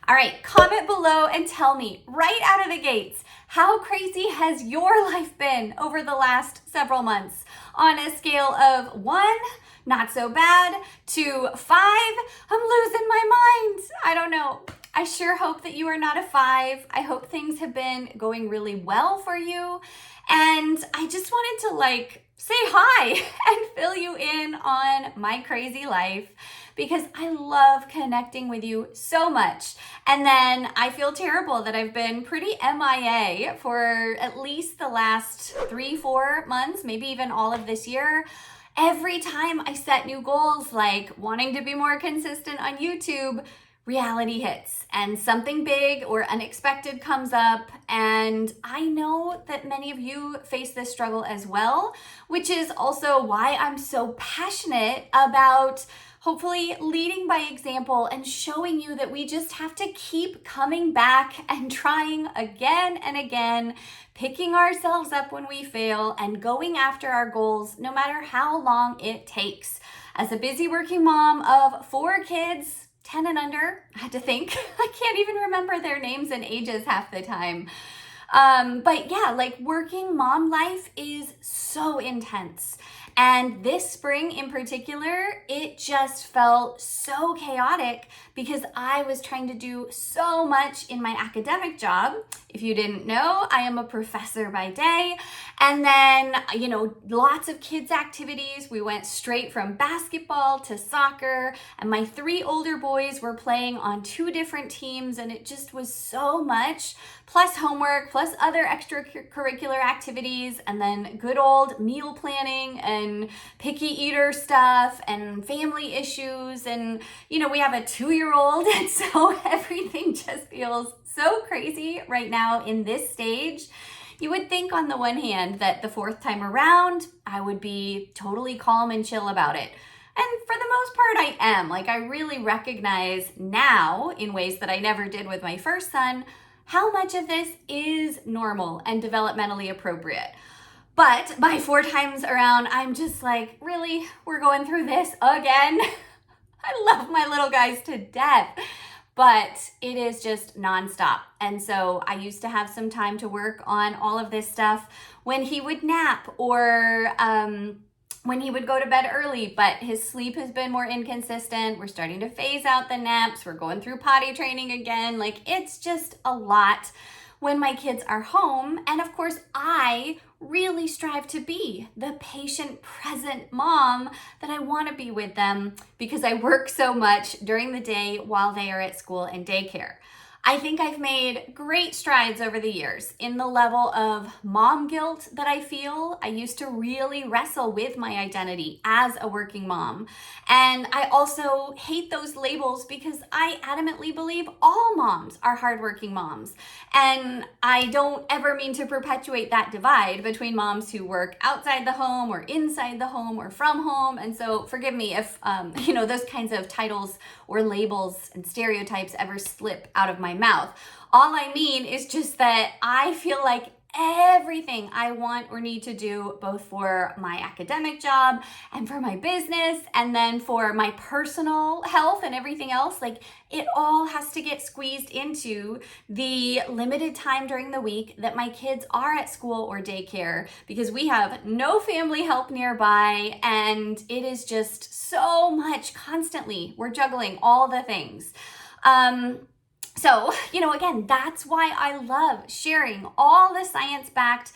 All right, comment below and tell me right out of the gates, how crazy has your life been over the last several months? On a scale of 1, not so bad, to 5, I'm losing my mind. I don't know. I sure hope that you are not a 5. I hope things have been going really well for you. And I just wanted to say hi and fill you in on my crazy life because I love connecting with you so much. And then I feel terrible that I've been pretty MIA for at least the last 3-4 months, maybe even all of this year. Every time I set new goals, like wanting to be more consistent on YouTube, reality hits and something big or unexpected comes up. And I know that many of you face this struggle as well, which is also why I'm so passionate about hopefully leading by example and showing you that we just have to keep coming back and trying again and again, picking ourselves up when we fail and going after our goals no matter how long it takes. As a busy working mom of 4 kids, 10 and under, I had to think. I can't even remember their names and ages half the time. But yeah, working mom life is so intense. And this spring in particular, it just felt so chaotic because I was trying to do so much in my academic job. If you didn't know, I am a professor by day. And then, lots of kids' activities. We went straight from basketball to soccer. And my 3 older boys were playing on 2 different teams. And it just was so much, plus homework, plus other extracurricular activities. And then good old meal planning and picky eater stuff and family issues. And, we have a 2-year-old. And so everything just feels so crazy right now in this stage. You would think on the one hand that the 4th time around, I would be totally calm and chill about it. And for the most part, I am. I really recognize now in ways that I never did with my first son, how much of this is normal and developmentally appropriate. But by 4 times around, I'm just really? We're going through this again? I love my little guys to death, but it is just nonstop. And so I used to have some time to work on all of this stuff when he would nap or when he would go to bed early, but his sleep has been more inconsistent. We're starting to phase out the naps. We're going through potty training again. It's just a lot when my kids are home. And of course, I really strive to be the patient, present mom that I want to be with them because I work so much during the day while they are at school and daycare. I think I've made great strides over the years in the level of mom guilt that I feel. I used to really wrestle with my identity as a working mom. And I also hate those labels because I adamantly believe all moms are hardworking moms. And I don't ever mean to perpetuate that divide between moms who work outside the home or inside the home or from home. And so forgive me if, those kinds of titles or labels and stereotypes ever slip out of my mouth. All I mean is just that I feel like everything I want or need to do, both for my academic job and for my business, and then for my personal health and everything else, it all has to get squeezed into the limited time during the week that my kids are at school or daycare, because we have no family help nearby, and it is just so much constantly. We're juggling all the things. So, again, that's why I love sharing all the science-backed,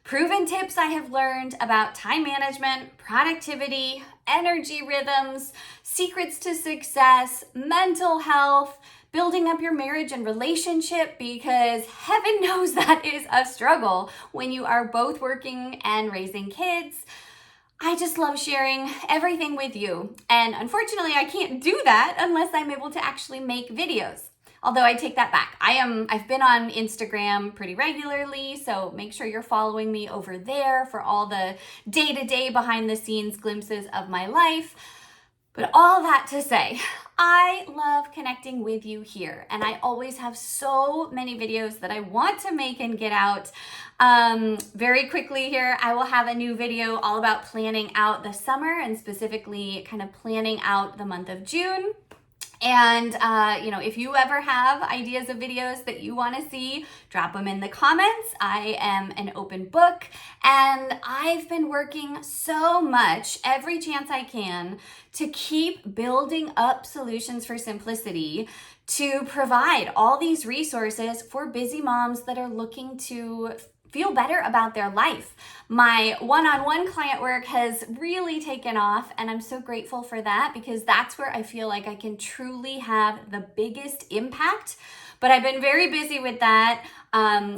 proven tips I have learned about time management, productivity, energy rhythms, secrets to success, mental health, building up your marriage and relationship, because heaven knows that is a struggle when you are both working and raising kids. I just love sharing everything with you. And unfortunately, I can't do that unless I'm able to actually make videos. Although I take that back. I've been on Instagram pretty regularly, so make sure you're following me over there for all the day-to-day behind-the-scenes glimpses of my life. But all that to say, I love connecting with you here, and I always have so many videos that I want to make and get out. Very quickly here, I will have a new video all about planning out the summer and specifically kind of planning out the month of June. And, if you ever have ideas of videos that you want to see, drop them in the comments. I am an open book, and I've been working so much every chance I can to keep building up solutions for simplicity to provide all these resources for busy moms that are looking to feel better about their life. My one-on-one client work has really taken off, and I'm so grateful for that because that's where I feel like I can truly have the biggest impact. But I've been very busy with that.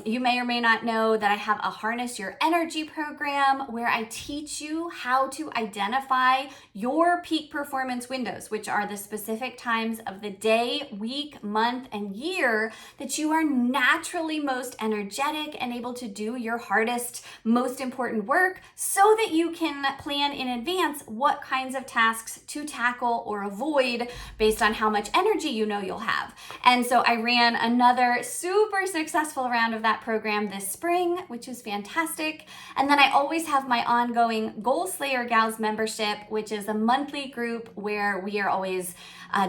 You may or may not know that I have a Harness Your Energy program where I teach you how to identify your peak performance windows, which are the specific times of the day, week, month, and year that you are naturally most energetic and able to do your hardest, most important work so that you can plan in advance what kinds of tasks to tackle or avoid based on how much energy you know you'll have. And so I ran another super successful round of that program this spring, which was fantastic. And then I always have my ongoing Goal Slayer Gals membership, which is a monthly group where we are always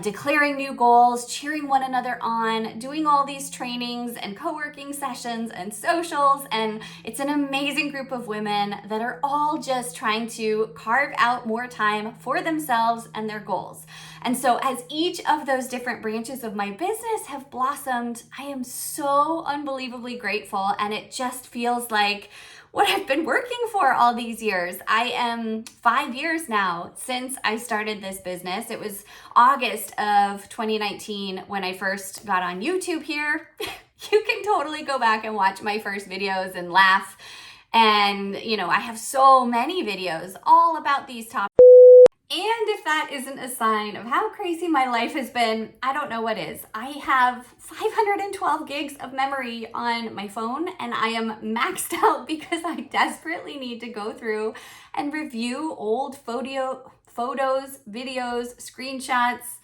declaring new goals, cheering one another on, doing all these trainings and co-working sessions and socials. And it's an amazing group of women that are all just trying to carve out more time for themselves and their goals. And so as each of those different branches of my business have blossomed, I am so unbelievably grateful, and it just feels like what I've been working for all these years. I am 5 years now since I started this business. It was August of 2019 when I first got on YouTube here. You can totally go back and watch my first videos and laugh. And, I have so many videos all about these topics. And if that isn't a sign of how crazy my life has been, I don't know what is. I have 512 gigs of memory on my phone, and I am maxed out because I desperately need to go through and review old photos, videos, screenshots.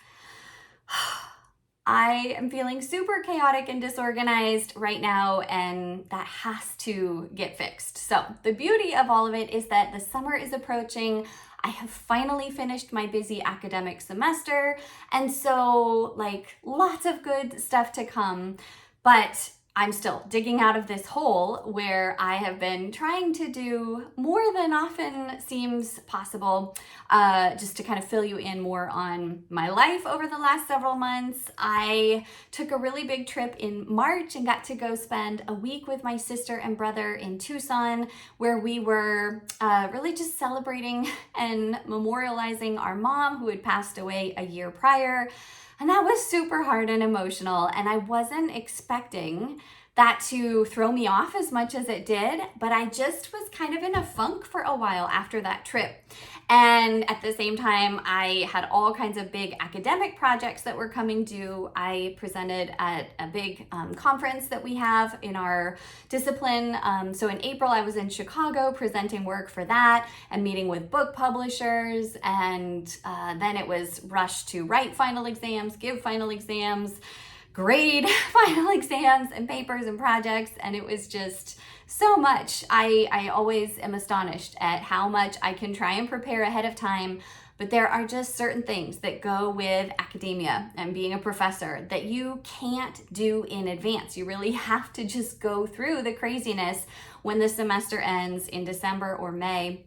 I am feeling super chaotic and disorganized right now, and that has to get fixed. So the beauty of all of it is that the summer is approaching. I have finally finished my busy academic semester, and so lots of good stuff to come, but I'm still digging out of this hole where I have been trying to do more than often seems possible, just to kind of fill you in more on my life over the last several months. I took a really big trip in March and got to go spend a week with my sister and brother in Tucson, where we were really just celebrating and memorializing our mom who had passed away a year prior. And that was super hard and emotional, and I wasn't expecting that to throw me off as much as it did, but I just was kind of in a funk for a while after that trip. And at the same time, I had all kinds of big academic projects that were coming due. I presented at a big conference that we have in our discipline. So in April, I was in Chicago presenting work for that and meeting with book publishers. And then it was rushed to write final exams, give final exams, grade final exams and papers and projects, and it was just so much. I always am astonished at how much I can try and prepare ahead of time, but there are just certain things that go with academia and being a professor that you can't do in advance. You really have to just go through the craziness when the semester ends in December or May.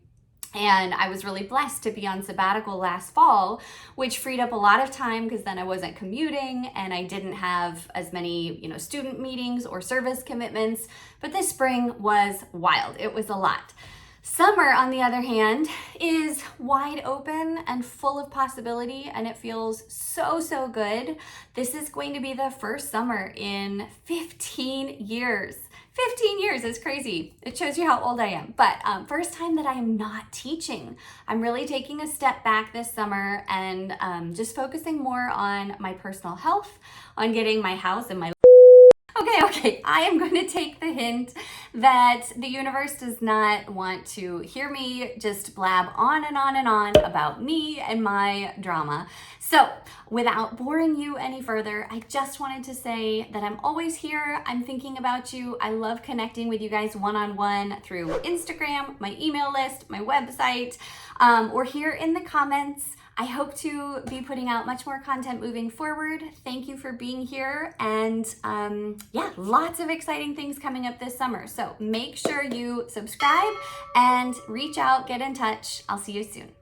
And I was really blessed to be on sabbatical last fall, which freed up a lot of time because then I wasn't commuting and I didn't have as many, student meetings or service commitments. But this spring was wild. It was a lot. Summer, on the other hand, is wide open and full of possibility, and it feels so, so good. This is going to be the first summer in 15 years. 15 years is crazy. It shows you how old I am. But first time that I am not teaching. I'm really taking a step back this summer and just focusing more on my personal health, on getting my house and my Okay, I am going to take the hint that the universe does not want to hear me just blab on and on and on about me and my drama. So, without boring you any further, I just wanted to say that I'm always here. I'm thinking about you. I love connecting with you guys one-on-one through Instagram, my email list, my website, or here in the comments. I hope to be putting out much more content moving forward. Thank you for being here. And yeah, lots of exciting things coming up this summer. So make sure you subscribe and reach out, get in touch. I'll see you soon.